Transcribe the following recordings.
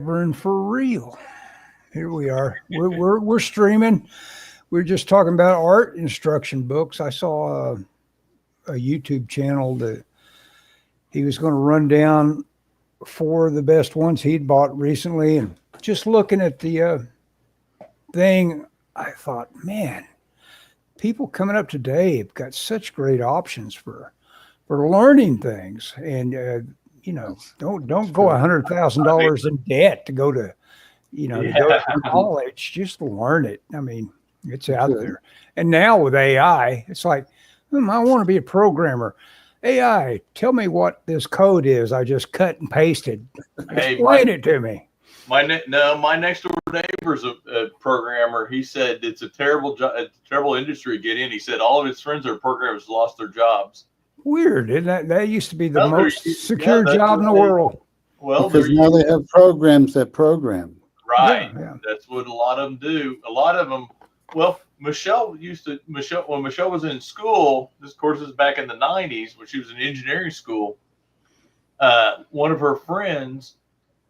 And for real, here we are. We're streaming. We're just talking about art instruction books. I saw a YouTube channel that he was going to run down 4 of the best ones he'd bought recently, and just looking at the thing, I thought, man, people coming up today have got such great options for learning things, and don't go $100,000 in debt to go to to go to college. Just learn it. I mean, it's out there. And now with AI, it's like, I want to be a programmer. AI, tell me what this code is I just cut and pasted. Explain it to me. My next door neighbor's a programmer. He said it's a terrible job, a terrible industry to get in. He said all of his friends that are programmers lost their jobs. Weird, isn't that used to be the most secure job in the world. Well, because now they have programs that program. Right. Yeah. That's what a lot of them do. A lot of them. Well, when Michelle was in school, this course is back in the 90s when she was in engineering school. One of her friends,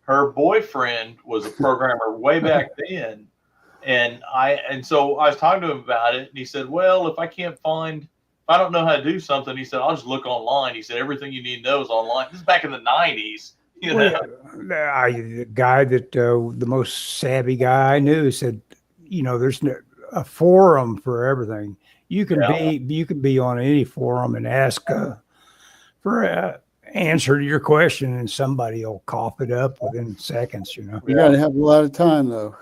her boyfriend was a programmer way back then. And so I was talking to him about it, and he said, well, if I don't know how to do something, he said, I'll just look online. He said, everything you need to know is online. This is back in the 90s. The guy that the most savvy guy I knew said, there's a forum for everything. You can be on any forum and ask for an answer to your question, and somebody will cough it up within seconds. You got to have a lot of time though.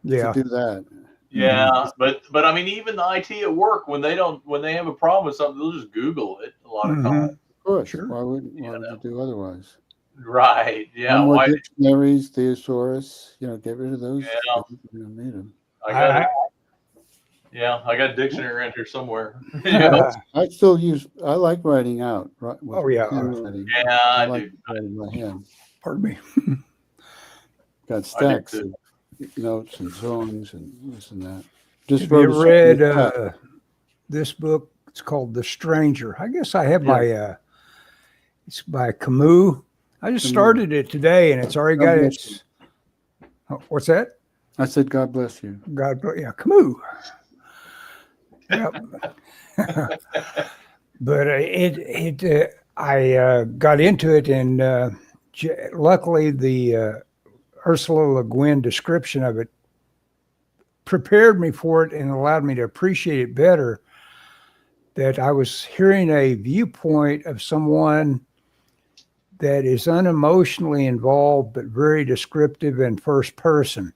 To do that. Yeah, but I mean, even the IT at work, when they have a problem with something, they'll just Google it a lot of times. Of course, sure. Why would you do otherwise? Right. Yeah. More dictionaries, thesaurus. Get rid of those. Yeah. You don't need them. I got a dictionary around here somewhere. I still I like writing out. Right? Oh yeah. I like writing by hand. Pardon me. Got stacks of notes and songs and this and that. Have you read this book? It's called The Stranger. I guess I have my. It's by Camus. I just started it today, and it's already got its. What's that? I said, God bless you. Camus. Yep. But I got into it, and luckily the Ursula Le Guin description of it prepared me for it and allowed me to appreciate it better. That I was hearing a viewpoint of someone that is unemotionally involved, but very descriptive and first person.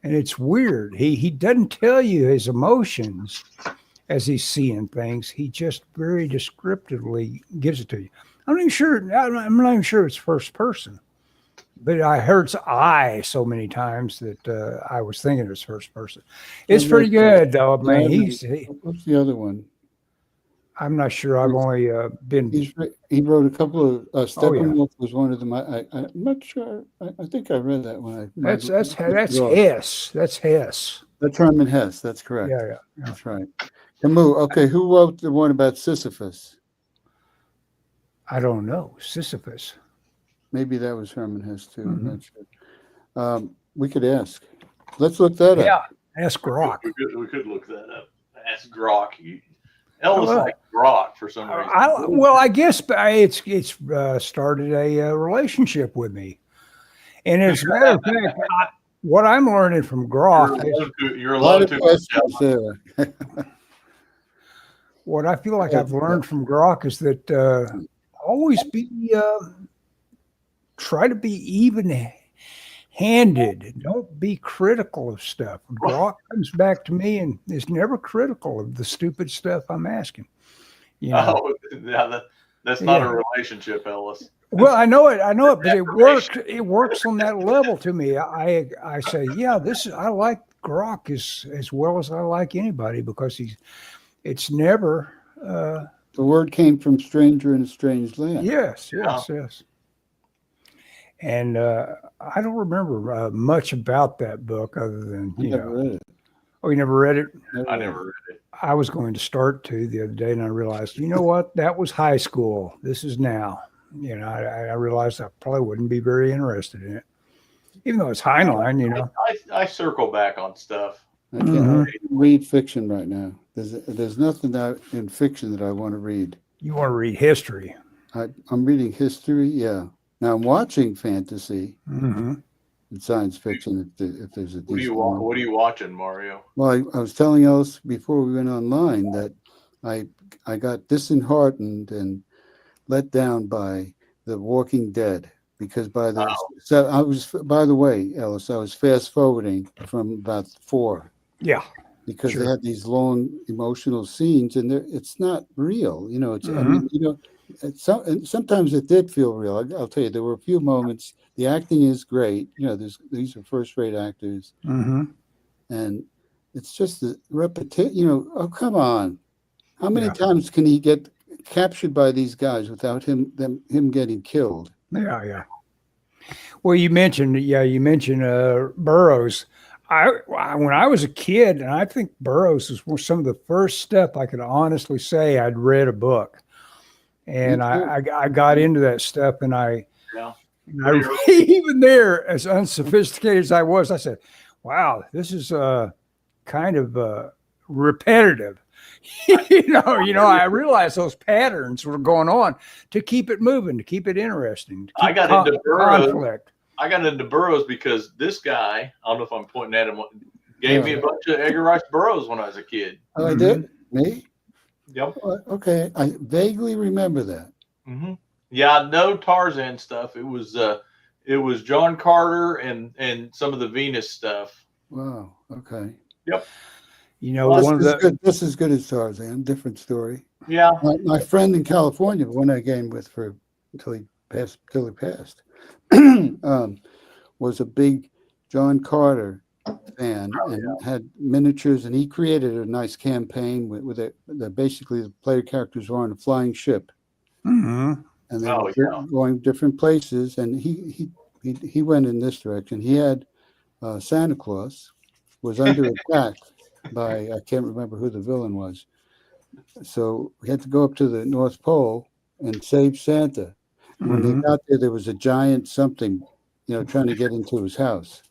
And it's weird. He doesn't tell you his emotions as he's seeing things. He just very descriptively gives it to you. I'm not even sure it's first person, but I heard I so many times that I was thinking it was first person. It's pretty good though, man. What's the other one? I'm not sure. I've only been. He wrote a couple of Steppenwolf was one of them. I'm not sure. I think I read that one. That's Hess. That's Hess. That's Herman Hess. That's correct. Yeah. That's right. Camus. Okay, who wrote the one about Sisyphus? I don't know. Sisyphus. Maybe that was Herman Hess too. I'm not sure. We could ask. Let's look that up. Yeah, ask Grok. We could look that up. Ask Grok. Ellis likes Grok for some reason. I guess it's started a relationship with me, and as a matter of fact, what I'm learning from Grok you're allowed to. What I feel like I've learned from Grok is that always try to be even-handed. Don't be critical of stuff. Grok comes back to me and is never critical of the stupid stuff I'm asking. That's not a relationship, Ellis. Well, I know it, but it works. It works on that level to me. I say, I like Grok as well as I like anybody because it's never. The word came from stranger in a strange land. Yes. And I don't remember much about that book other than, never read it. Oh, you never read it? I never read it. I was going to start to the other day, and I realized, you know what? That was high school. This is now. I realized I probably wouldn't be very interested in it. even though it's Heinlein, you know. I circle back on stuff. I can't read fiction right now. There's nothing in fiction that I want to read. You want to read history. I'm reading history, yeah. Now I'm watching fantasy Mm-hmm. and science fiction if there's a decent one. What are you watching, Mario? Well, I was telling Ellis before we went online that I got disheartened and let down by The Walking Dead because by the way, Ellis, I was fast forwarding from about 4. Yeah. Because Sure. they had these long emotional scenes and it's not real, you know. It's I Mm-hmm. mean, you know, and sometimes it did feel real. I'll tell you, there were a few moments. The acting is great, you know. These are first-rate actors, Mm-hmm. and it's just the repetition. You know, oh come on, how many Yeah. times can he get captured by these guys without him getting killed? Yeah, yeah. Well, you mentioned Burroughs. When I was a kid, and I think Burroughs was some of the first stuff I could honestly say I'd read a book, and I got into that stuff, and I even there, as unsophisticated as I was, I said, "Wow, this is kind of repetitive." I realized those patterns were going on to keep it moving, to keep it interesting. To keep I got into Burroughs. conflict. I got into Burroughs because this guy, I don't know if I'm pointing at him, gave me a bunch of Edgar Rice Burroughs when I was a kid. Oh, I did? Me? Yep. Okay, I vaguely remember that. Mm-hmm. Yeah, no Tarzan stuff. It was John Carter and some of the Venus stuff. Wow. Okay. Yep. You know, this is good as Tarzan. Different story. Yeah. My friend in California, the one I gained with until he passed, was a big John Carter fan and had miniatures, and he created a nice campaign with it. That basically the player characters were on a flying ship, mm-hmm. and they were going different places. And he went in this direction. He had Santa Claus was under attack by I can't remember who the villain was. So we had to go up to the North Pole and save Santa. When they got there was a giant something, trying to get into his house,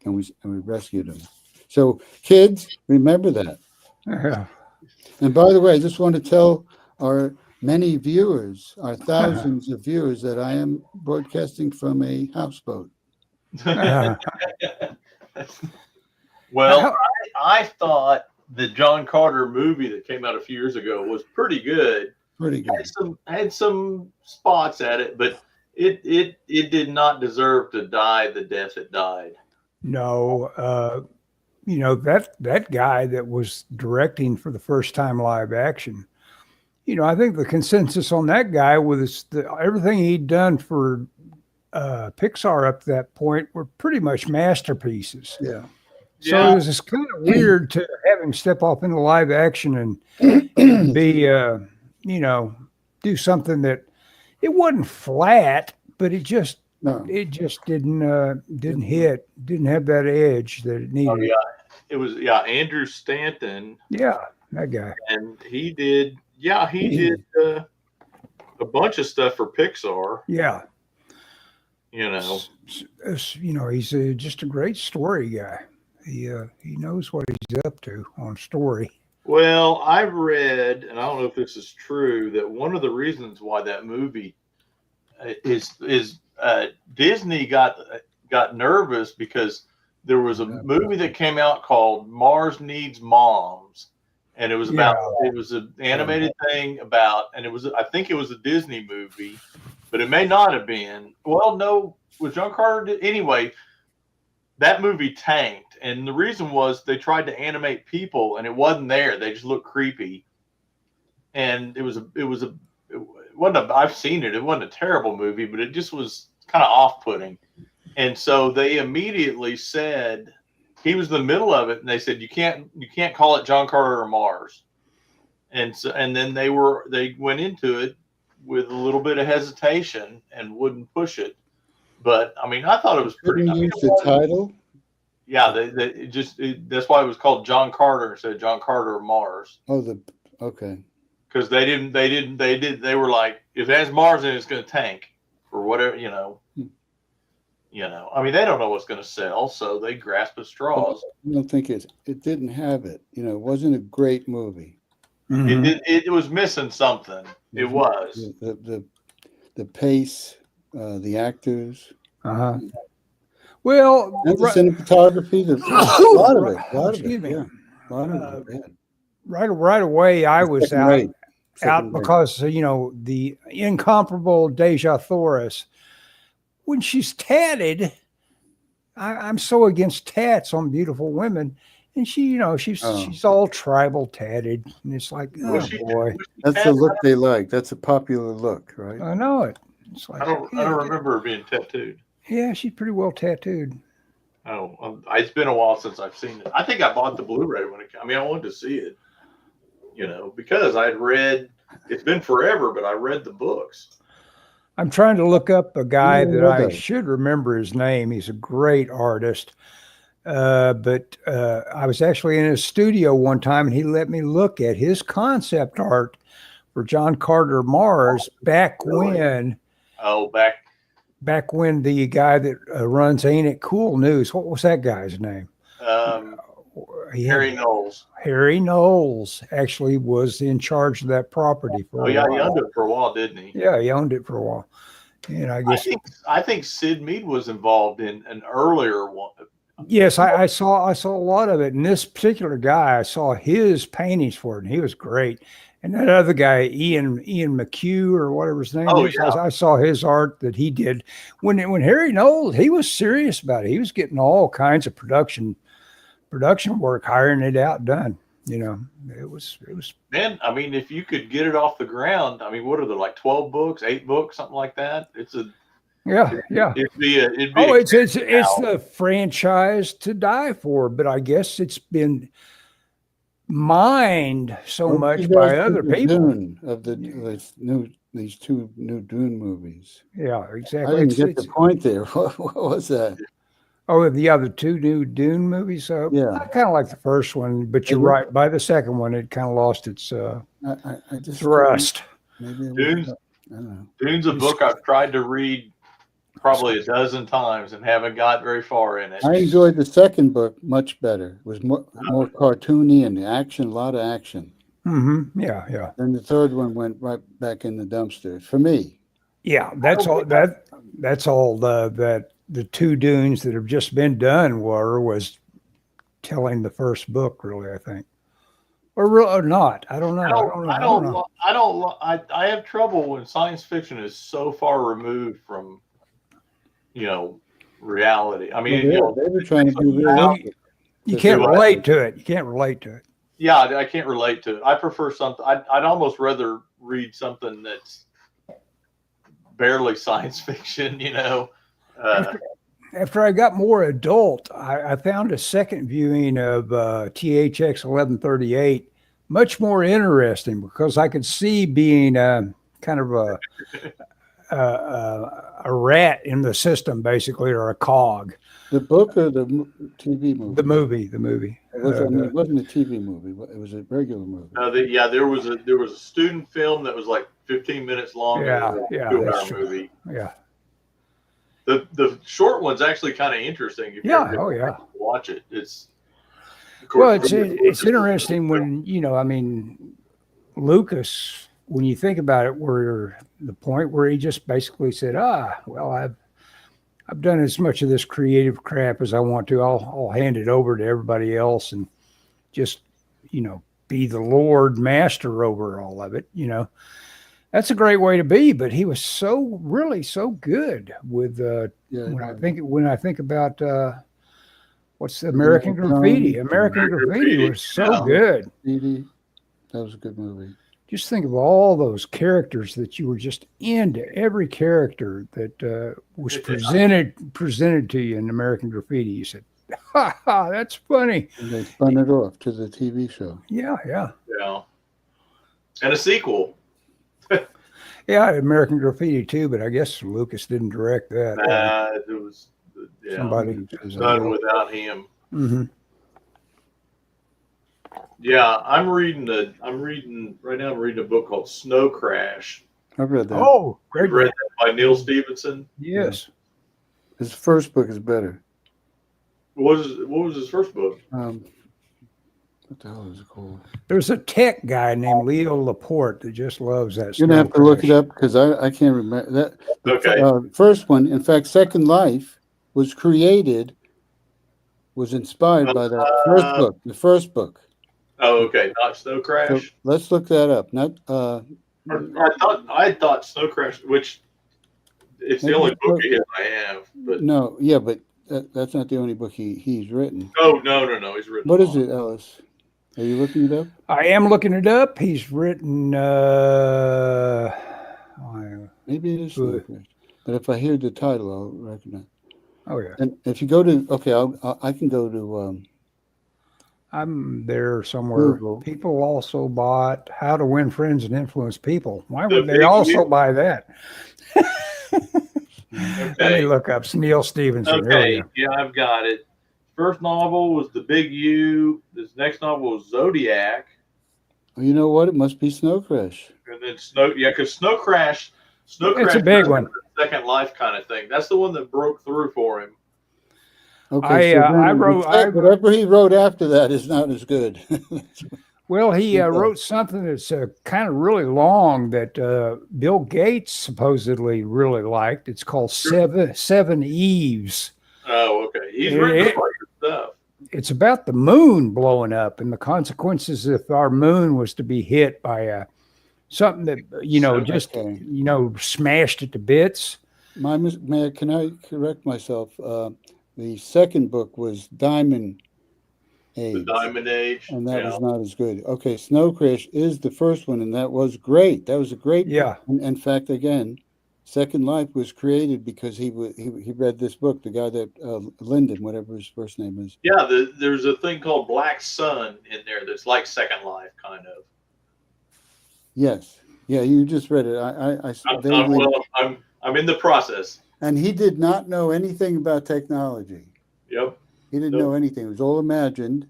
and we rescued him. So kids, remember that. Yeah. And by the way, I just want to tell our many viewers, our thousands of viewers, that I am broadcasting from a houseboat. Well, I thought the John Carter movie that came out a few years ago was pretty good. Pretty good. Had some spots at it, but it did not deserve to die the death it died. No, that guy that was directing for the first time live action. I think the consensus on that guy was everything he'd done for Pixar up to that point were pretty much masterpieces. Yeah. So it was just kind of weird to have him step off into live action and be, do something that it wasn't flat, but it just didn't didn't have that edge that it needed. Oh, yeah. It was Andrew Stanton. Yeah, that guy. And he did a bunch of stuff for Pixar. Yeah. He's just a great story guy. He knows what he's up to on story. Well, I've read, and I don't know if this is true, that one of the reasons why that movie is Disney got nervous because there was a movie that came out called Mars Needs Moms, and it was it was an animated thing I think it was a Disney movie, but it may not have been. Well, no, was John Carter anyway? That movie tanked, and the reason was they tried to animate people, and it wasn't there. They just looked creepy, and it wasn't. I've seen it. It wasn't a terrible movie, but it just was kind of off-putting. And so they immediately said he was in the middle of it, and they said you can't call it John Carter or Mars. And then they went into it with a little bit of hesitation and wouldn't push it. But I mean, I thought it was pretty. Did you use the title? Yeah, that's why it was called John Carter instead of John Carter or Mars. Oh, okay. Because they were like, if it has Mars in it, it's going to tank or whatever, I mean, they don't know what's going to sell, so they grasp at straws. I don't think it didn't have it. It wasn't a great movie. Mhm. It was missing something. It was. The pace, the actors, Uh-huh. Well, and the cinematography. A lot of it. Excuse me. Yeah, a lot of it. Right away, I was Second out rate. because the incomparable Deja Thoris, when she's tatted, I'm so against tats on beautiful women, and she's all tribal tatted, and it's like, boy, that's the look they like. That's a popular look, right? I know it. It's like I don't remember her being tattooed. Yeah, she's pretty well tattooed. Oh, it's been a while since I've seen it. I think I bought the Blu-ray when it came. I mean, I wanted to see it, because I'd read. It's been forever, but I read the books. I'm trying to look up a guy that I that. should remember his name. He's a great artist. But I was actually in his studio one time, and he let me look at his concept art for John Carter Mars back when. Oh, back when the guy that runs Ain't It Cool News, what was that guy's name? Harry Knowles. Harry Knowles actually was in charge of that property for a while. He owned it for a while, didn't he? Yeah, he owned it for a while. And I guess I think Sid Mead was involved in an earlier one. Yes, I saw a lot of it. And this particular guy, I saw his paintings for it, and he was great. And that other guy, Ian McHugh or whatever his name is, yeah. I saw his art that he did. When Harry Knowles, he was serious about it. He was getting all kinds of production work, hiring it out done. It was. Man, I mean, if you could get it off the ground, I mean, what are there, like 12 books, 8 books, something like that? Yeah. It'd be It's the franchise to die for, but I guess it's been mined so much by other people. Dune of these two new Dune movies. Yeah, exactly. I didn't get the point there. What was that? Oh, the other two new Dune movies. Yeah, I kind of like the first one, but you're right. By the second one, it kind of lost its thrust. Dune's a book I've tried to read probably a dozen times and haven't got very far in it. I enjoyed the second book much better. It was more cartoony and a lot of action. Mm-hmm. Yeah. Then the third one went right back in the dumpster for me. Yeah, that's all. That's all. The two Dunes that have just been done was telling the first book, really. I think, or not. I don't know. I have trouble when science fiction is so far removed from reality. I mean, they were trying to be realistic. You can't relate to it. Yeah, I can't relate to it. I prefer something. I'd almost rather read something that's barely science fiction. After I got more adult, I found a second viewing of THX 1138 much more interesting because I could see being kind of a rat in the system, basically, or a cog. The book or the TV movie? The movie. It wasn't a TV movie. It was a regular movie. There was a student film that was like 15 minutes long. Yeah, a 2-hour movie. Yeah. The short one's actually kind of interesting. If you watch it. It's interesting when Lucas, when you think about it, where the point where he just basically said, well, I've done as much of this creative crap as I want to. I'll hand it over to everybody else and just be the Lord Master over all of it. That's a great way to be, but he was really so good with when I think about what's the American Graffiti. American Graffiti was so good. That was a good movie. Just think of all those characters that you were just into. Every character that was presented to you in American Graffiti. You said, "Ha ha, that's funny." And they spun it off to the TV show. Yeah. And a sequel. Yeah, American Graffiti too, but I guess Lucas didn't direct that. It was somebody done without him. Mm-hmm. Yeah, I'm reading a book called Snow Crash. I've read that. Oh, great! Read that by Neil Stevenson. Yes. His first book is better. What was his first book? What the hell is it called? There's a tech guy named Leo Laporte that just loves that. You're gonna have to look it crash. up because I can't remember that. Okay. First one, in fact, Second Life was inspired by that first book. The first book. Oh, okay. Not Snow So Crash. let's look that up. Not I thought Snow Crash, which it's the only book of his I have. But no, yeah, but that's not the only book he's written. oh no, he's written. What is it, Ellis? Are you looking it up? I am looking it up. He's written. Maybe it is Snow Crash. But if I hear the title, I'll recognize. Oh yeah. And if you go to I can go to. I'm there somewhere. Google. People also bought How to Win Friends and Influence People. Why The would they Big also U. buy that? Let me Okay. look up Neil Stevenson. There we Okay. go. Yeah, I've got it. First novel was The Big U. This next novel was Zodiac. You know what? It must be Snow Crash. And then because Snow Crash It's a big was one. the Second Life kind of thing. That's the one that broke through for him. Okay, whatever he wrote after that is not as good. Well, he wrote something that's kind of really long that Bill Gates supposedly really liked. It's called Seven Eves. Oh, okay. He's written a lot of stuff. It's about the moon blowing up and the consequences if our moon was to be hit by something that smashed it to bits. Can I correct myself? The second book was Diamond Age. The Diamond Age. And that was not as good. Okay, Snow Crash is the first one, and that was great. That was a great book. And in fact, again, Second Life was created because he read this book, the guy that, Lyndon, whatever his first name is. Yeah, there's a thing called Black Sun in there that's like Second Life, kind of. Yes. Yeah, you just read it. I'm in the process. And he did not know anything about technology. Yep. He didn't know anything. It was all imagined.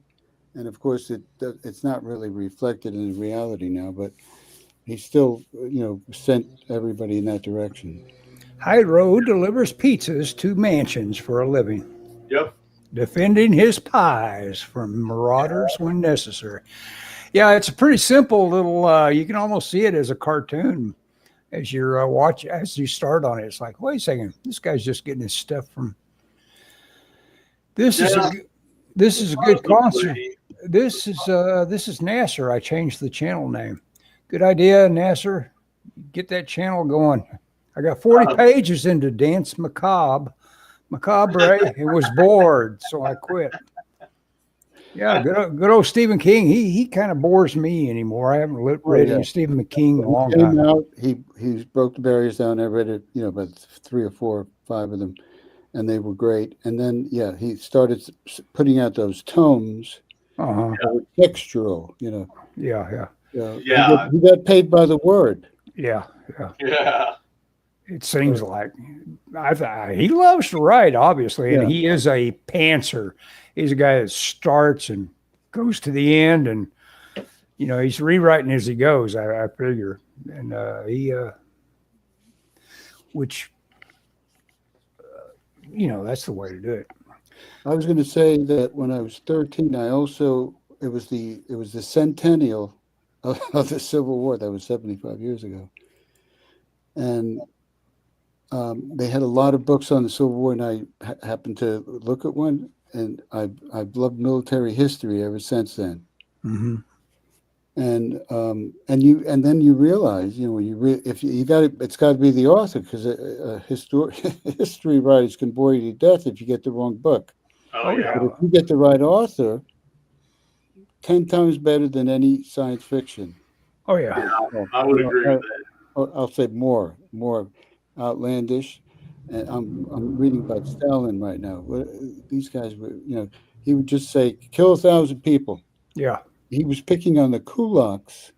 And of course, it's not really reflected in reality now, but he still, sent everybody in that direction. Hyro delivers pizzas to mansions for a living. Yep. Defending his pies from marauders when necessary. Yeah, it's a pretty simple little, you can almost see it as a cartoon. As you're as you start on it, it's like, wait a second, this guy's just getting his stuff from. This is a good concert. This is Nasser. I changed the channel name. Good idea, Nasser. Get that channel going. I got 40 pages into Dance Macabre. It was bored, so I quit. Yeah, good old Stephen King. He kind of bores me anymore. I haven't read any Stephen King in a long time. Out, he broke the barriers down. I read it, about 3 or 4 or 5 of them, and they were great. And then he started putting out those tomes, textural, Yeah. He got paid by the word. Yeah. It seems Yeah. like he loves to write, obviously, and he is a pantser. He's a guy that starts and goes to the end, and he's rewriting as he goes. I figure, and that's the way to do it. I was going to say that when I was 13, it was the centennial of the Civil War. That was 75 years ago, and they had a lot of books on the Civil War, and I happened to look at one. And I've loved military history ever since then. Mm-hmm. And then you realize, if you got it, it's got to be the author, because history writers can bore you to death if you get the wrong book. Oh yeah. But if you get the right author, 10 times better than any science fiction. Oh yeah. I would agree with that. I'll say more outlandish. And I'm reading about Stalin right now. These guys were, he would just say, kill 1,000 people. Yeah. He was picking on the kulaks,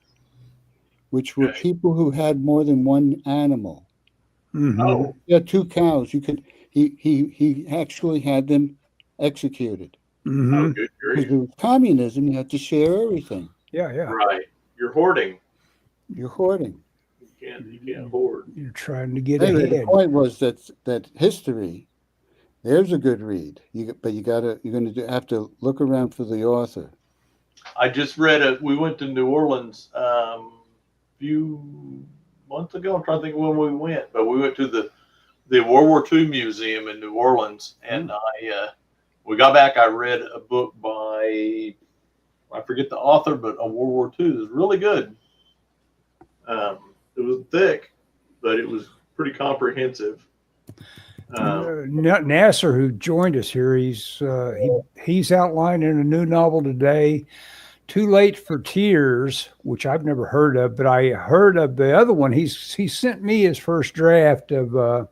which were people who had more than one animal. Mm-hmm. Oh. You had 2 cows. He actually had them executed. Mm-hmm. Oh, good Because grief. with communism, you had to share everything. Yeah. Right. You're hoarding. You're hoarding. You can't hoard. You're trying to get Anyway, ahead. the point was that history There's a good read. You're going to have to look around for the author. I just read it. We went to New Orleans a few months ago. I'm trying to think when we went, but we went to the World War II Museum in New Orleans, and we got back. I read a book by, I forget the author, but a World War II. It was really good. It was thick, but it was pretty comprehensive. Nasser, who joined us here, he's outlining a new novel today, Too Late for Tears, which I've never heard of, but I heard of the other one. He sent me his first draft of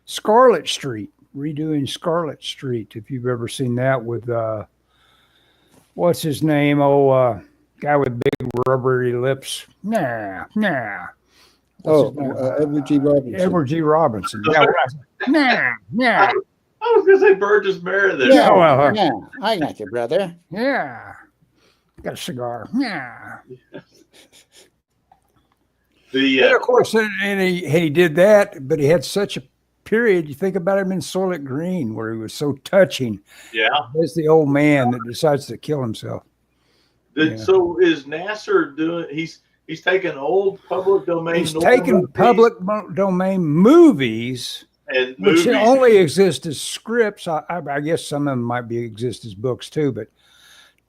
Scarlet Street, redoing Scarlet Street, if you've ever seen that with what's his name? Guy with big rubbery lips. Nah. Edward G. Robinson. Edward G. Robinson. Yeah. I was gonna say Burgess Meredith. Yeah, I got you, brother. Yeah. Got a cigar. Yeah. And of course, and he did that, but he had such a period. You think about him in Soylent Green, where he was so touching. Yeah. There's the old man that decides to kill himself. So is Nasser doing? He's taking old public domain. He's taking public domain movies, which only exist as scripts. I guess some of them might exist as books too. But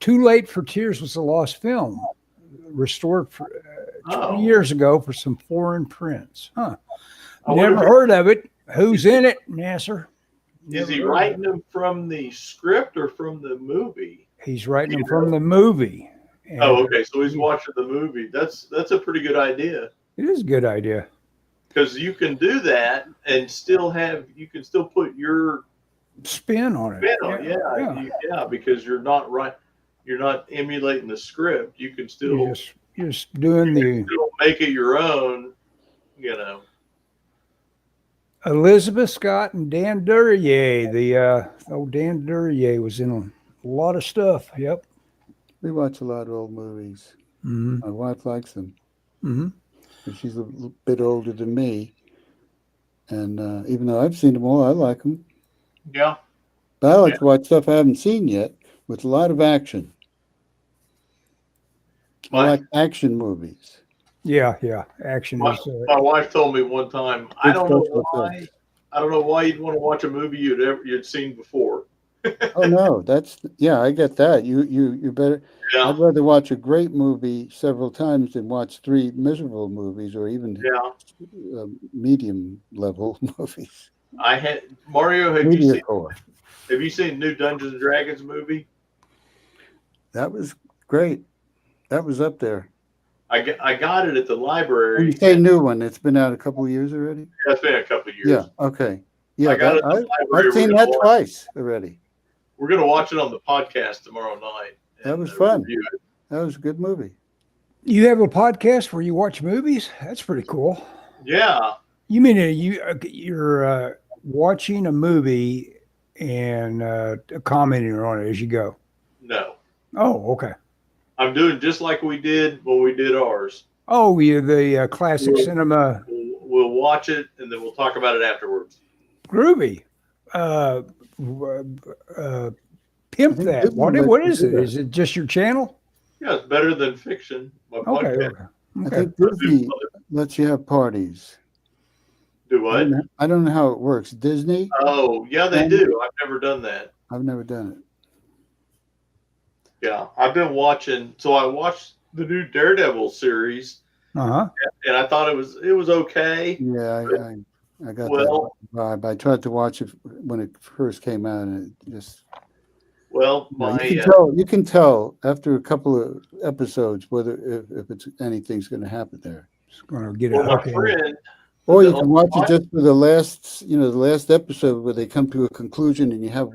Too Late for Tears was a lost film, restored for 20 years ago for some foreign prints. Huh? Never heard of it. Who's in it, Nasser? Is he writing them from the script or from the movie? He's writing them from the movie. And okay. So he's watching the movie. That's a pretty good idea. It is a good idea. Because you can do that and you can still put your spin on it. Yeah, because you're not emulating the script. You can still you're just doing still make it your own, Elizabeth Scott and Dan Duryea. The old Dan Duryea was in a lot of stuff. Yep. We watch a lot of old movies. Mm-hmm. My wife likes them. Mm-hmm. She's a little bit older than me. And even though I've seen them all, I like them. Yeah. But I like to watch stuff I haven't seen yet with a lot of action. I like action movies. Yeah. Action my wife told me one time, I don't know why you'd want to watch a movie you'd seen before. Oh no, I get that. You better. Yeah. I'd rather watch a great movie several times than watch 3 miserable movies or even medium level movies. Mario. Have you seen new Dungeons and Dragons movie? That was great. That was up there. I got it at the library. When you say new one, it's been out a couple of years already? Yeah, it's been a couple of years. Yeah, okay. Yeah, I've seen that twice already. We're going to watch it on the podcast tomorrow night. That was fun. That was a good movie. You have a podcast where you watch movies? That's pretty cool. Yeah. You mean you're watching a movie and commenting on it as you go? No. Oh, okay. I'm doing just like we did when we did ours. Oh, the classic cinema. We'll watch it and then we'll talk about it afterwards. Groovy. Pimp that. What is it? Is it just your channel? Yeah, it's better than fiction. Okay. I think Disney lets you have parties. Do what? I don't know how it works. Disney? Oh, yeah, they do. I've never done that. I've never done it. Yeah, I've been watching. So I watched the new Daredevil series, and I thought it was okay. Yeah, I got that vibe. I tried to watch it when it first came out, and it just. Well, you can tell after a couple of episodes whether if anything's going to happen there. It's going to get it. Or you can watch it just for the last episode where they come to a conclusion and you have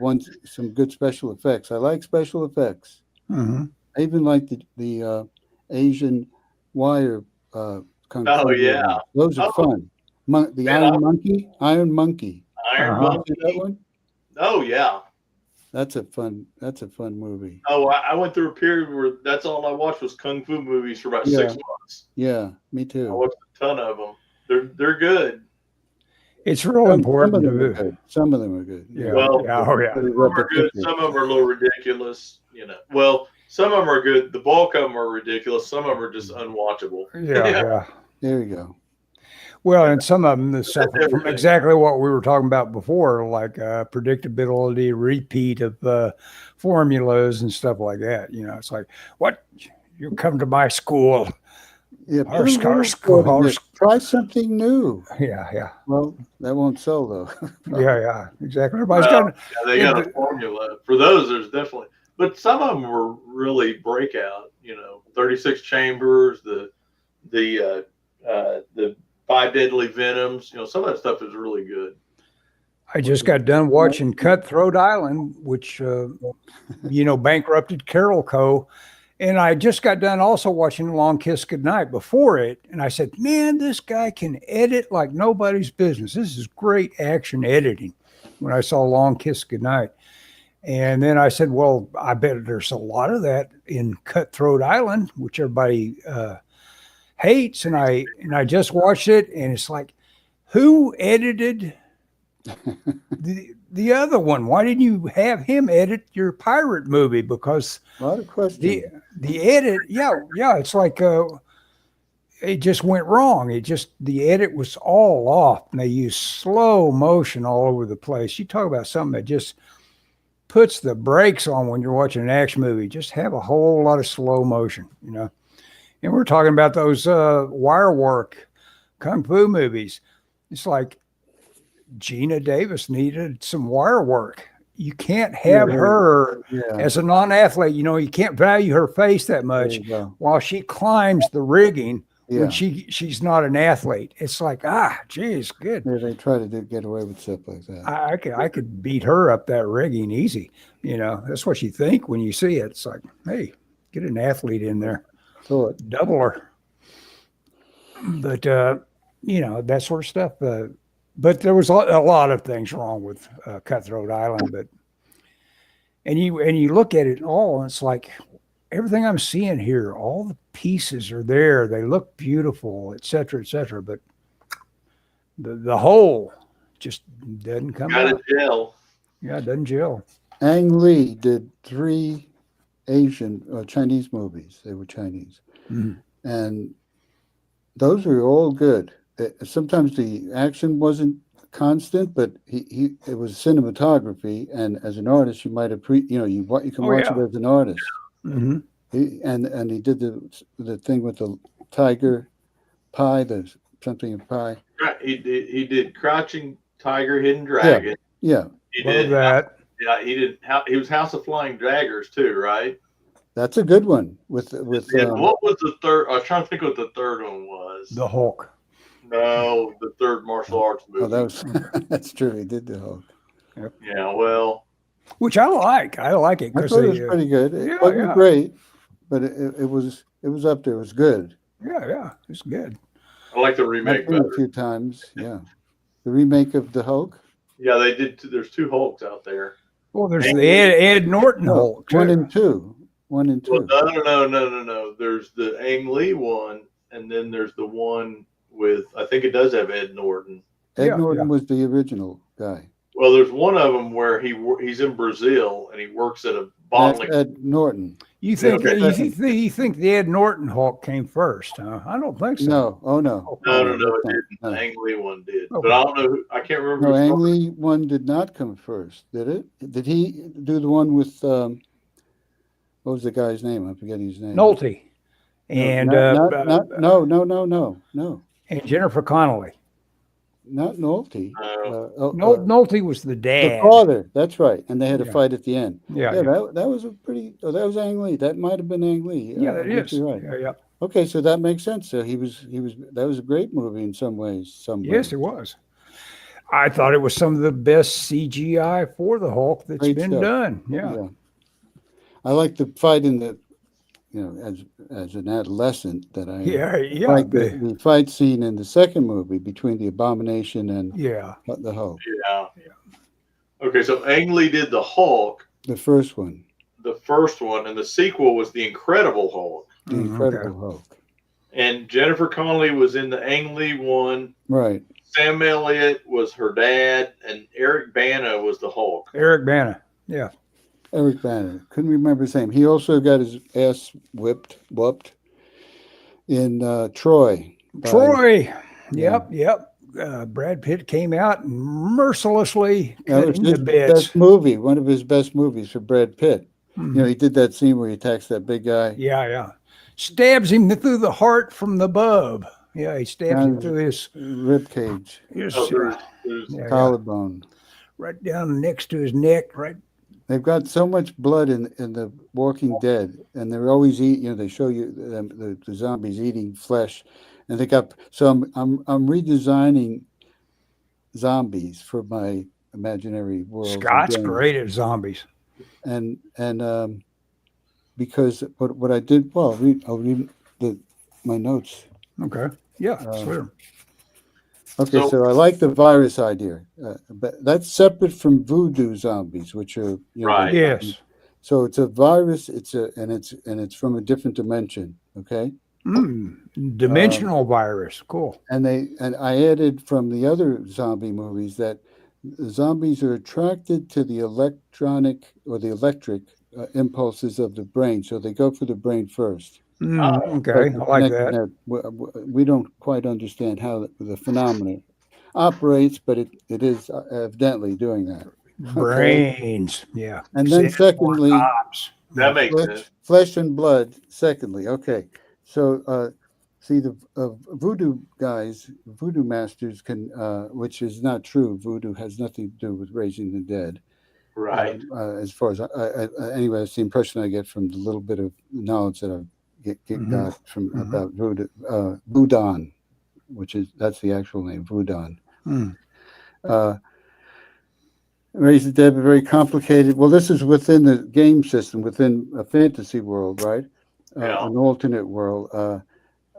some good special effects. I like special effects. Mm-hmm. I even like the Asian wire kung fu. Oh yeah, those are fun. The Iron Monkey. Iron Monkey. That one? Oh yeah. That's a fun movie. Oh, I went through a period where that's all I watched was kung fu movies for about 6 months. Yeah, me too. I watched a ton of them. They're good. It's real Some of important them are to. good. Some of them are good. Yeah. Well, Yeah. Oh yeah. Pretty some of them are good. repetitive. Some of them are a little ridiculous. You know. Well, some of them are good. The bulk of them are ridiculous. Some of them are just unwatchable. Yeah. Yeah. There you go. Well, and some of them suffer from everything. exactly what we were talking about before, like predictability, repeat of formulas and stuff like that. You know, it's like, what? You come to my school. Yeah, Our put a scar little school, thought in our it. Try something new. Yeah, yeah. Well, that won't sell though. Yeah, yeah, exactly. Everybody's Well, got yeah, they got a formula for those. There's definitely, but some of them were really breakout. You know, 36 chambers, the 5 deadly venoms. You know, some of that stuff is really good. I just got done watching Cutthroat Island, which bankrupted Carol Co. And I just got done also watching Long Kiss Goodnight before it. And I said, man, this guy can edit like nobody's business. This is great action editing when I saw Long Kiss Goodnight. And then I said, well, I bet there's a lot of that in Cutthroat Island, which everybody hates. And I just watched it, and it's like, who edited the other one? Why didn't you have him edit your pirate movie? Because A lot of questions. the edit, yeah, it's like it just went wrong. The edit was all off, and they used slow motion all over the place. You talk about something that just puts the brakes on when you're watching an action movie. Just have a whole lot of slow motion, you know. And we're talking about those wire work kung fu movies. It's like Gina Davis needed some wire work. You can't have her as a non-athlete. You know, you can't value her face that much while she climbs the rigging when she's not an athlete. It's like, geez, good. Yeah, they try to get away with stuff like that. I could beat her up that rigging easy. You know, that's what you think when you see it. It's like, hey, get an athlete in there. Double her. But, that sort of stuff. But there was a lot of things wrong with Cutthroat Island. And you look at it all, and it's like everything I'm seeing here, all the pieces are there. They look beautiful, et cetera, but the whole just doesn't come out. Got to gel. Yeah, it doesn't gel. Ang Lee did 3 Asian Chinese movies. They were Chinese. Mm-hmm. And those were all good. Sometimes the action wasn't constant, but it was cinematography, and as an artist, you might you can watch it as an artist. Mm-hmm. And he did the thing with the tiger pie, something of pie. Right. He did Crouching Tiger, Hidden Dragon. Yeah. He Love did that. Yeah, he was House of Flying Daggers too, right? That's a good one. With what was the third? I was trying to think what the third one was. The Hulk. No, the third martial arts movie. Oh, that's true. He did the Hulk. Yep. Yeah, well, which I like. I like it I because thought it was pretty good. It wasn't great, but it was up there. It was good. Yeah, it's good. I like the remake I've seen it a few times. Yeah, the remake of the Hulk. Yeah, they did. There's 2 Hulks out there. Well, there's the Ed Norton Hulk. 1 and 2. 1 and 2. Well, no. There's the Ang Lee one, and then there's the one with, I think it does have Ed Norton. Ed Norton was the original guy. Well, there's one of them where he's in Brazil and he works at a bottling. That's Ed Norton. You think you think the Ed Norton Hulk came first? Huh? I don't think so. No. Oh no. No, it didn't. The Ang Lee one did, but I don't know. I can't remember. No, Ang Lee one did not come first, did it? Did he do the one with what was the guy's name? I'm forgetting his name. Nolte. And no. And Jennifer Connelly. Not Nolte. Nolte was the dad. The father. That's right. And they had a fight at the end. Yeah. That was a pretty. Oh, that was Ang Lee. That might have been Ang Lee. Yeah, that is. You're right. Yeah. Okay, so that makes sense. So he was. That was a great movie in some ways. Yes, it was. I thought it was some of the best CGI for the Hulk that's been done. Yeah. I like the fight in the. As an adolescent, that I like the fight scene in the second movie between the Abomination and the Hulk. Yeah. Okay, so Ang Lee did the Hulk. The first one. And the sequel was the Incredible Hulk. The Incredible Hulk. And Jennifer Connelly was in the Ang Lee one. Right. Sam Elliott was her dad, and Eric Bana was the Hulk. Eric Bana. Yeah. Eric Banner. Couldn't remember his name. He also got his ass whooped in Troy. Troy. Yep. Brad Pitt came out and mercilessly That cut was into his bits. best movie, one of his best movies for Brad Pitt. Mhm. You know, he did that scene where he attacks that big guy. Yeah. Stabs him through the heart from above. Yeah, he stabs him through his rib cage, collarbone. Right down next to his neck, right. They've got so much blood in the Walking Dead, and they're always eating. You know, they show you the zombies eating flesh, and they got. So I'm redesigning zombies for my imaginary world. Scott's great at zombies, and because what I did. Well, I'll read my notes. Okay. Yeah. Sure. Okay, so I like the virus idea, but that's separate from voodoo zombies, which are right. Yes. So it's a virus. And it's from a different dimension. Okay. Dimensional virus. Cool. And I added from the other zombie movies that the zombies are attracted to the electronic or the electric impulses of the brain, so they go for the brain first. Okay, I like that. We don't quite understand how the phenomenon operates, but it is evidently doing that. Brains, okay. Yeah. And then secondly, that makes sense. Flesh and blood. Secondly, okay. So see the voodoo guys, voodoo masters can, which is not true. Voodoo has nothing to do with raising the dead. Right. As far as anyway, that's the impression I get from the little bit of knowledge that I've got from about voodoo, Voodoo, that's the actual name, Voodoo. Raise the Dead, very complicated. Well, this is within the game system, within a fantasy world, right? An alternate world.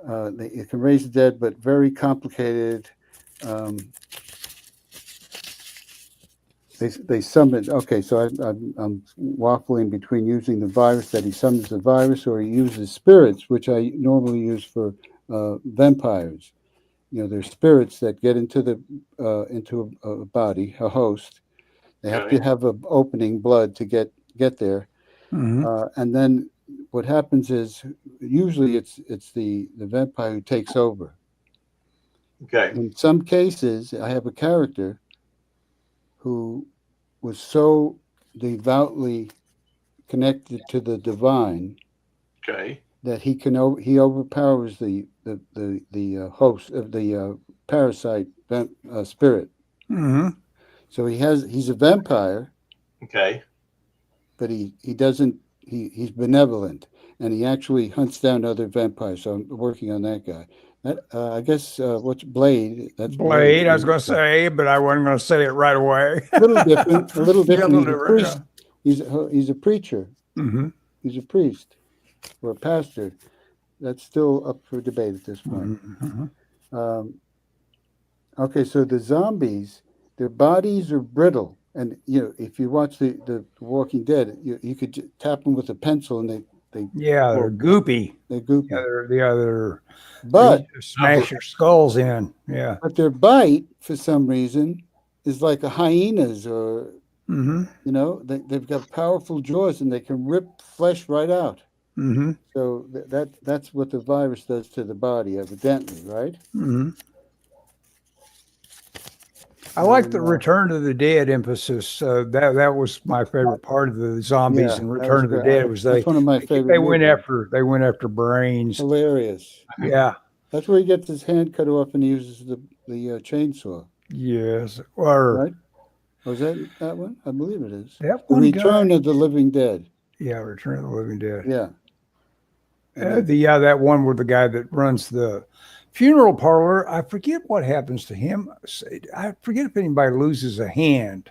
It can raise the dead, but very complicated. They summon. Okay, so I'm waffling between using the virus that he summons the virus, or he uses spirits, which I normally use for vampires. You know, there's spirits that get into a body, a host. They have to have an opening, blood, to get there, and then what happens is usually it's the vampire who takes over. Okay. In some cases, I have a character who was so devoutly connected to the divine, that he overpowers the host of the parasite spirit. So he's a vampire. Okay. But he doesn't. He's benevolent, and he actually hunts down other vampires. So I'm working on that guy. I guess what's Blade? That's Blade. I was going to say, but I wasn't going to say it right away. A little different. A little different. He's a priest. He's a preacher. He's a priest or a pastor. That's still up for debate at this point. Okay, so the zombies, their bodies are brittle, and if you watch the Walking Dead, you could tap them with a pencil, and they're goopy. They're goopy. But smash your skulls in. Yeah. But their bite, for some reason, is like a hyena's, or they've got powerful jaws, and they can rip flesh right out. So that's what the virus does to the body, evidently, right? I like the Return of the Dead emphasis. That was my favorite part of the zombies and Return of the Dead. That's one of my favorite. They went after brains. Hilarious. Yeah. That's where he gets his hand cut off and he uses the chainsaw. Yes. Right? Was that one? I believe it is. That one. The Return of the Living Dead. Yeah, Return of the Living Dead. Yeah. That one with the guy that runs the funeral parlor. I forget what happens to him. I forget if anybody loses a hand.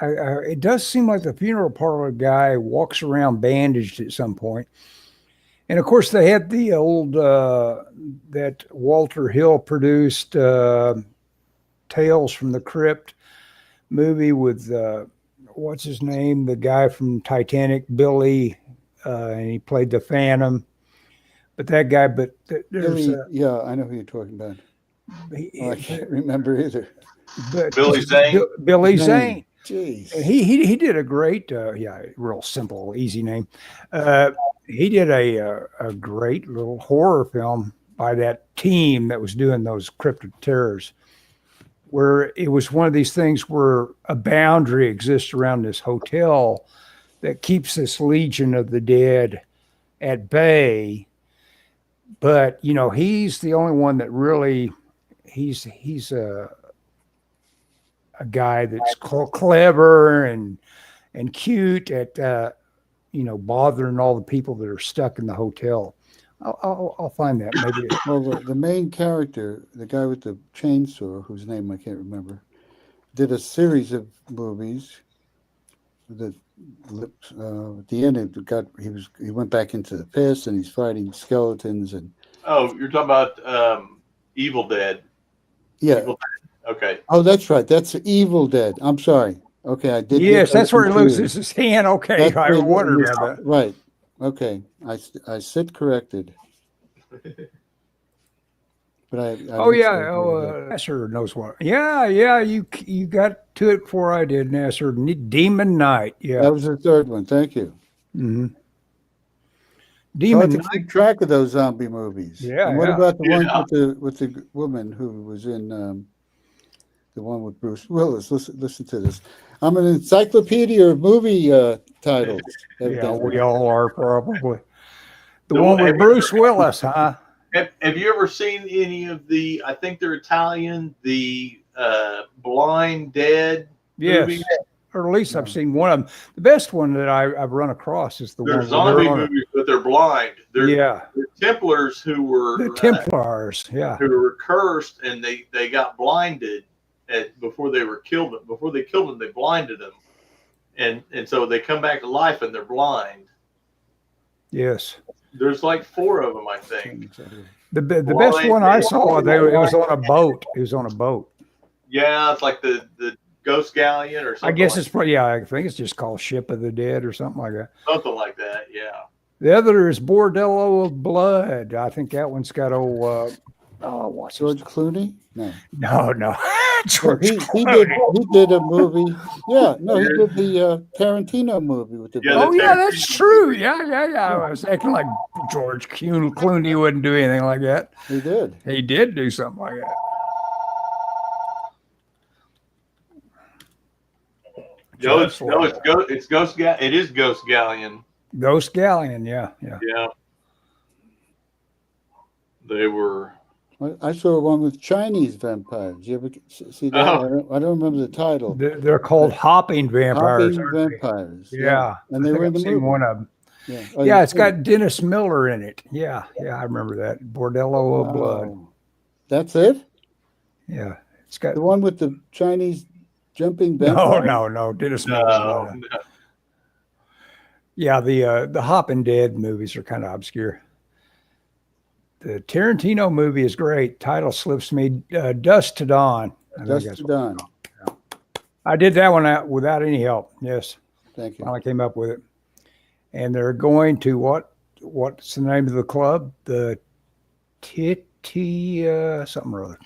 It does seem like the funeral parlor guy walks around bandaged at some point. And of course, they had the old that Walter Hill produced Tales from the Crypt movie with what's his name, the guy from Titanic, Billy, and he played the Phantom. But that guy, there's yeah, I know who you're talking about. I can't remember either. But Billy Zane. Billy Zane. Zane. Jeez. And he did a great, real simple, easy name. He did a great little horror film by that team that was doing those cryptid terrors, where it was one of these things where a boundary exists around this hotel that keeps this legion of the dead at bay. But he's the only one that really he's a guy that's clever and cute at bothering all the people that are stuck in the hotel. I'll find that maybe. Well, the main character, the guy with the chainsaw, whose name I can't remember, did a series of movies. That at the end, he went back into the past and he's fighting skeletons and. Oh, you're talking about Evil Dead. Yeah. Evil Dead. Okay. Oh, that's right. That's Evil Dead. I'm sorry. Okay, I did. Yes, that's where he loses his hand. Okay, I wondered about that. Right. Okay, I sit corrected. But I Nasser knows what. Yeah, you got to it before I did, Nasser. Demon Knight. Yeah, that was the third one. Thank you. Mm-hmm. Demon Knight. Keep track of those zombie movies. Yeah. And what about the one with the woman who was in the one with Bruce Willis? Listen to this. I'm an encyclopedia of movie titles. Yeah, we all are probably. The one with Bruce Willis, huh? Have you ever seen any of the? I think they're Italian. The Blind Dead. Yes, or at least I've seen one of them. The best one that I've run across is the they're one. Zombie movies, but they're blind. They're Templars who were the Templars. Who were cursed, and they got blinded before they were killed. Before they killed them, they blinded them, and so they come back to life and they're blind. Yes. There's like 4 of them, I think. The best one I saw, it was on a boat. It was on a boat. Yeah, it's like the Ghost Galleon or something. I guess it's probably, I think it's just called Ship of the Dead or something like that. Something like that, yeah. The other is Bordello of Blood. I think that one's got what's George Clooney? No. George he did a movie. Yeah, no, he did the Tarantino movie with the. Yeah, that's true. Yeah. I was acting like George Clooney wouldn't do anything like that. He did. He did do something like that. No, it's Ghost Galleon. It is Ghost Galleon. Ghost Galleon, yeah. Yeah. They were. I saw one with Chinese vampires. You ever see that? Oh. I don't remember the title. They're called hopping vampires. Hopping vampires. Yeah. And they were in the movie. One of them. Yeah, yeah, it's got Dennis Miller in it. Yeah, I remember that. Bordello of Blood. That's it? Yeah. It's got the one with the Chinese jumping vampire. No, Dennis Miller. No. Yeah, the Hopping Dead movies are kind of obscure. The Tarantino movie is great. Title slips me. Dusk to Dawn. Dusk to Dawn. I did that one out without any help. Yes. Thank you. Finally came up with it. And they're going to what's the name of the club? The Titty something or other.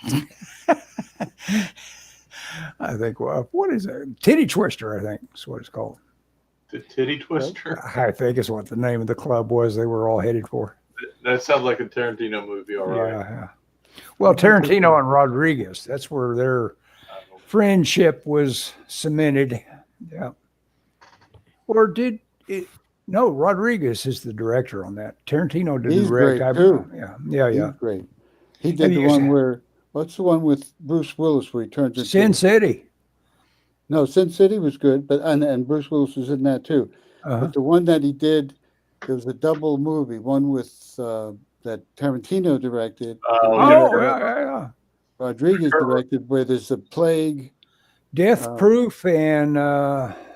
I think what is it? Titty Twister, I think is what it's called. The Titty Twister? I think is what the name of the club was they were all headed for. That sounds like a Tarantino movie, all right. Yeah. Well, Tarantino and Rodriguez, that's where their friendship was cemented. Yeah. Or did it? No, Rodriguez is the director on that. Tarantino didn't direct. Great too. Yeah. He's great. He did the one where, what's the one with Bruce Willis where he turns into Sin City. No, Sin City was good, but and Bruce Willis was in that too. But the one that he did, there was a double movie, one with that Tarantino directed. Yeah. Rodriguez directed, where there's a plague. Death Proof and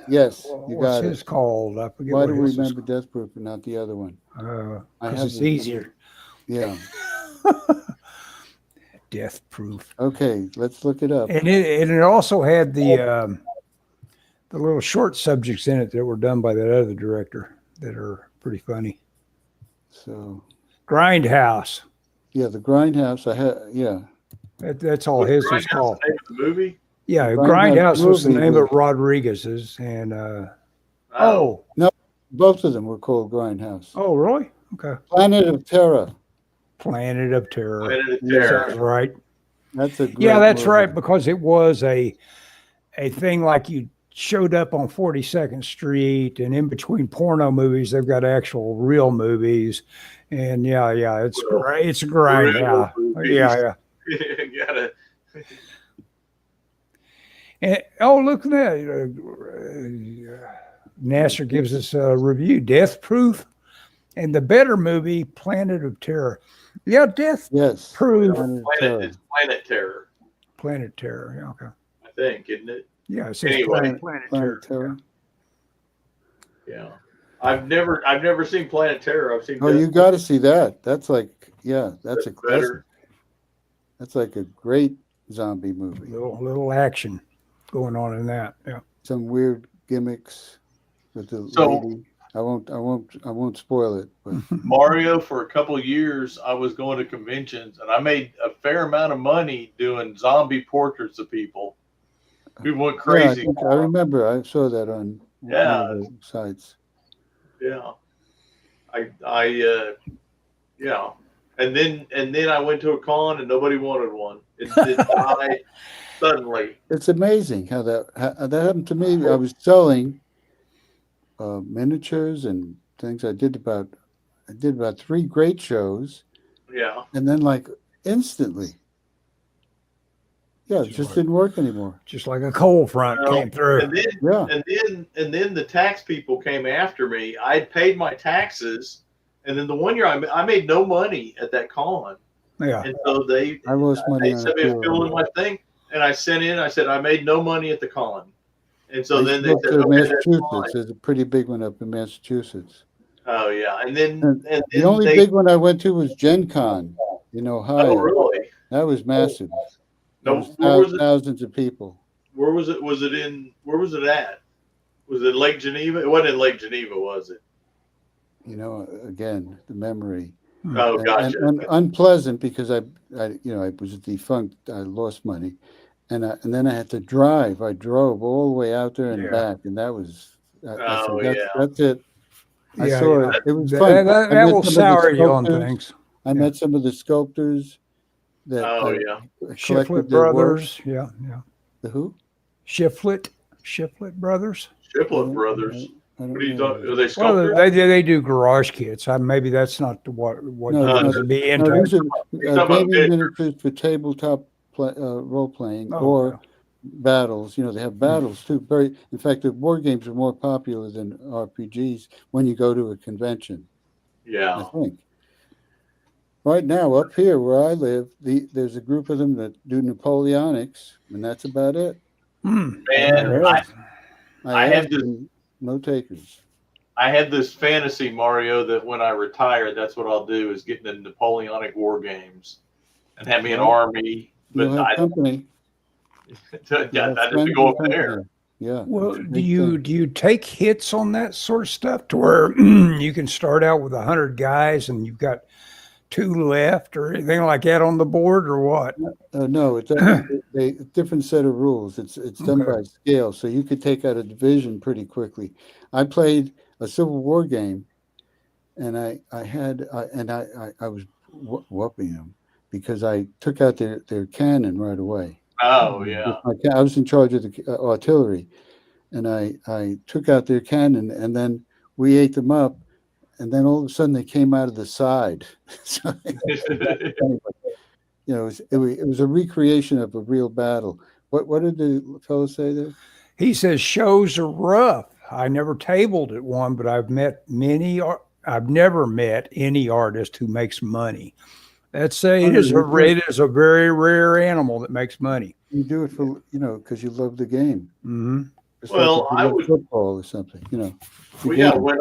yes, you what's got his called? I forget. Why do we remember Death Proof and not the other one? Because it's easier. Yeah. Death Proof. Okay, let's look it up. And it also had the little short subjects in it that were done by that other director that are pretty funny. So, Grindhouse. Yeah, the Grindhouse. That's all his was Grindhouse called. the name of the movie? Yeah, Grindhouse Grindhouse was the movie name of was- Rodriguez's, and Oh, Both of them were called Grindhouse. oh, really? Okay. Planet of Terror. Planet of Terror. Planet of Yeah. Terror. Sounds right. That's a great Yeah, that's movie. right, because it was a thing like you showed up on 42nd Street, and in between porno movies, they've got actual real movies, and it's Real- great. It's a grind. real Yeah, movies. yeah. You gotta. And, oh, look at that! Nasser gives us a review: Death Proof, and the better movie, Planet of Terror. Yeah, Death Yes. Proof, It's Planet Terror, Planet Terror. Yeah, okay. I think, isn't it? Yeah, it says Anyway. Planet Planet Terror. Terror. Yeah. I've never seen Planet Terror. I've seen. Oh, you got to see that. That's like, that's a classic. better. That's like a great zombie movie. Little action going on in that. Yeah. Some weird gimmicks with the So- lady. I won't spoil it, but Mario, for a couple of years, I was going to conventions and I made a fair amount of money doing zombie portraits of people. People went yeah, crazy. I remember I saw that on Yeah. one of the sites. Yeah. Yeah. And then I went to a con and nobody wanted one. It died suddenly. It's amazing how that happened to me. I was selling miniatures and things. I did about 3 great shows, Yeah. and then like instantly, it just didn't work anymore. Just like a cold front Well, came through. And then Yeah, and then the tax people came after me. I'd paid my taxes, and then the one year I made no money at that con, Yeah. and so they I lost money they on sent me a it. fill in my thing, and I sent in. I said I made no money at the con, and so I then they spoke said, to okay, that's Massachusetts. fine. There's a pretty big one up in Massachusetts. Oh yeah, and then And The only they, big one I went to was Gen Con in Ohio. oh really? That was massive. No, There was where was it? thousands of people. Where was it? Was it in? Where was it at? Was it Lake Geneva? It wasn't in Lake Geneva, was it? Again, the memory. Oh, gotcha. And unpleasant because I was defunct. I lost money, and then I had to drive. I drove all the way out there and Yeah. back, and that was. I Oh, said, yeah. That's it. I Yeah, saw yeah. it. It was That, fun. that, I that met will some of the sour you on sculptors. things. I met some of the sculptors that Oh yeah. collected Shiflett their work. Brothers. Yeah. The who? Shiflett Brothers. Shiplet Brothers. I don't What are you know. talking? Are they Well, sculptors? they do garage kits. Maybe that's not what No, you no, would be No, into. these are talking about gaming pictures. miniatures for tabletop role playing Oh, or battles. They have battles too. In fact, the board games are more popular than RPGs when you go to a convention. I Yeah. think. Right now, up here where I live, there's a group of them that do Napoleonics, and that's about it. Hmm. Man, Yeah. I have asked them, no takers. I had this fantasy, Mario, that when I retire, that's what I'll do is get into Napoleonic war games and have me an army. But You'll have I company. You'll yeah, have I just friends go and over there. company. Yeah. Well, it's a do big you thing. do you take hits on that sort of stuff to where you can start out with 100 guys and you've got 2 left or anything like that on the board or what? No, it's a different set of rules. It's done Okay. by scale, so you could take out a division pretty quickly. I played a Civil War game, and I was whooping them because I took out their cannon right away. Oh yeah. I was in charge of the artillery, and I took out their cannon, and then we ate them up, and then all of a sudden they came out of the side. So, it was a recreation of a real battle. What did the fellow say there? He says shows are rough. I never tabled at one, but I've never met any artist who makes money. Let's say it is a very rare animal that makes money. You do it for because you love the game. Hmm. Just Well, like if you I love would- football or something. The Well, yeah, game. when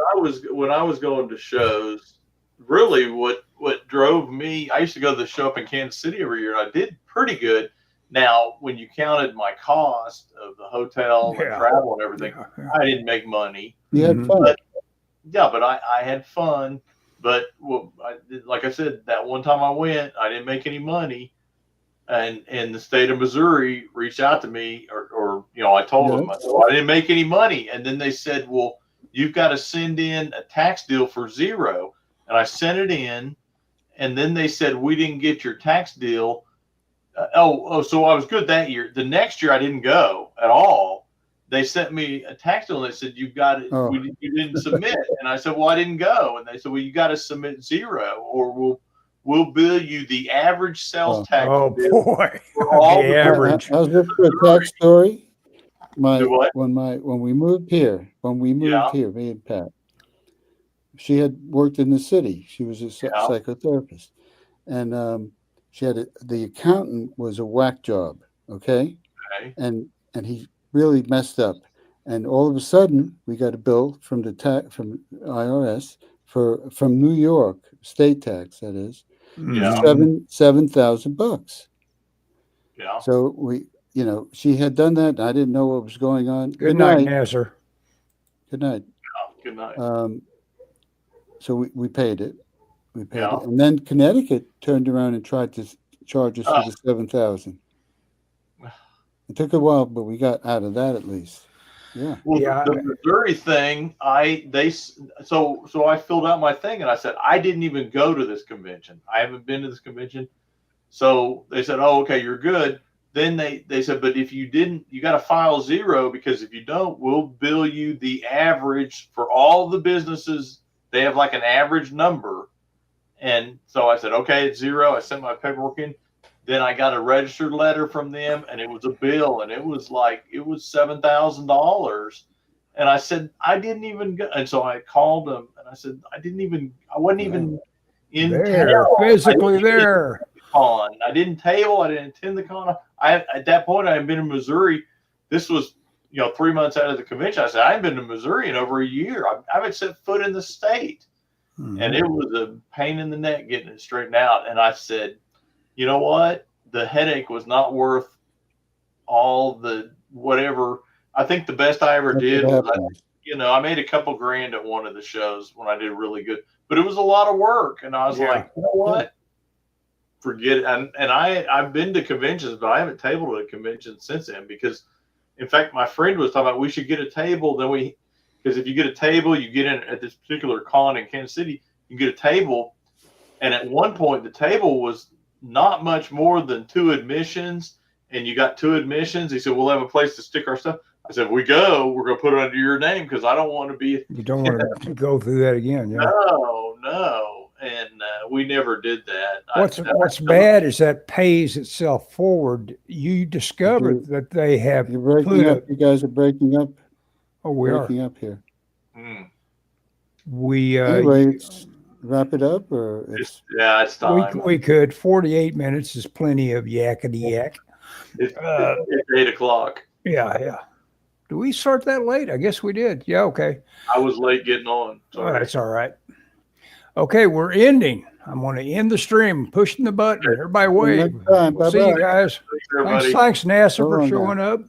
I was going to shows, really what drove me, I used to go to the show up in Kansas City every year, and I did pretty good. Now, when you counted my cost of the hotel and Yeah. travel and everything, Yeah. I didn't make money. You had Mhm. fun. Yeah, but I had fun. But like I said, that one time I went, I didn't make any money. and the state of Missouri reached out to me, or I told them, I said, well, I didn't make any money. And then they said, well, you've got to send in a tax deal for zero. And I sent it in, and then they said, we didn't get your tax deal. So I was good that year. The next year I didn't go at all. They sent me a tax deal and they said, you've got it. Oh. You didn't submit. And I said, well, I didn't go. And they said, well, you got to submit zero, or we'll bill you the average sales tax. Oh bill boy, for all the the average. I was looking for a tax story. Do what? When we moved here, here, me and Pat, she had worked in the city. She was a psychotherapist, and she had the accountant was a whack job. Okay. And he really messed up, and all of a sudden we got a bill from from IRS from New York state tax, that is, $7,000. Yeah. So she had done that, and I didn't know what was going on. Good night, Nasser. Good night. Yeah, good night. So we paid it. We paid it, and then Connecticut turned around and tried to charge us for the $7,000. It took a while, but we got out of that at least. Yeah. Well, the Missouri thing, so I filled out my thing and I said, I didn't even go to this convention. I haven't been to this convention. So they said, oh, okay, you're good. Then they said, but if you didn't, you got to file zero, because if you don't, we'll bill you the average for all the businesses. They have like an average number. And so I said, okay, it's zero. I sent my paperwork in. Then I got a registered letter from them, and it was a bill, and it was $7,000. And I said, I didn't even go. And so I called them, and I said, I wasn't even in there, physically there. Con. I didn't table. I didn't attend the con. At that point, I had been in Missouri. This was, 3 months out of the convention. I said, I haven't been to Missouri in over a year. I haven't set foot in the state. Mm-hmm. And it was a pain in the neck getting it straightened out. And I said, you know what? The headache was not worth all the whatever. I think the best I ever did was, I made a couple grand at one of the shows when I did really good, but it was a lot of work. And I was like, you know what? Forget it. And I've been to conventions, but I haven't tabled at a convention since then, because, in fact, my friend was talking about we should get a table. Because if you get a table, you get in at this particular con in Kansas City, you get a table. And at one point, the table was not much more than 2 admissions, and you got 2 admissions. He said, we'll have a place to stick our stuff. I said, we're going to put it under your name, because I don't want to be. You don't want to go through that again. Yeah. No. And we never did that. What's bad is that pays itself forward. You discovered that they have. You're breaking up. You guys are breaking up. Oh, we are breaking up here. We wrap it up, or it's time. We could. 48 minutes is plenty of yakety yak. It's 8 o'clock. Yeah. Do we start that late? I guess we did. Yeah. Okay. I was late getting on. Sorry. That's all right. Okay, we're ending. I'm going to end the stream. Pushing the button. Everybody wave. We'll see you guys. Thanks, NASA, for showing up.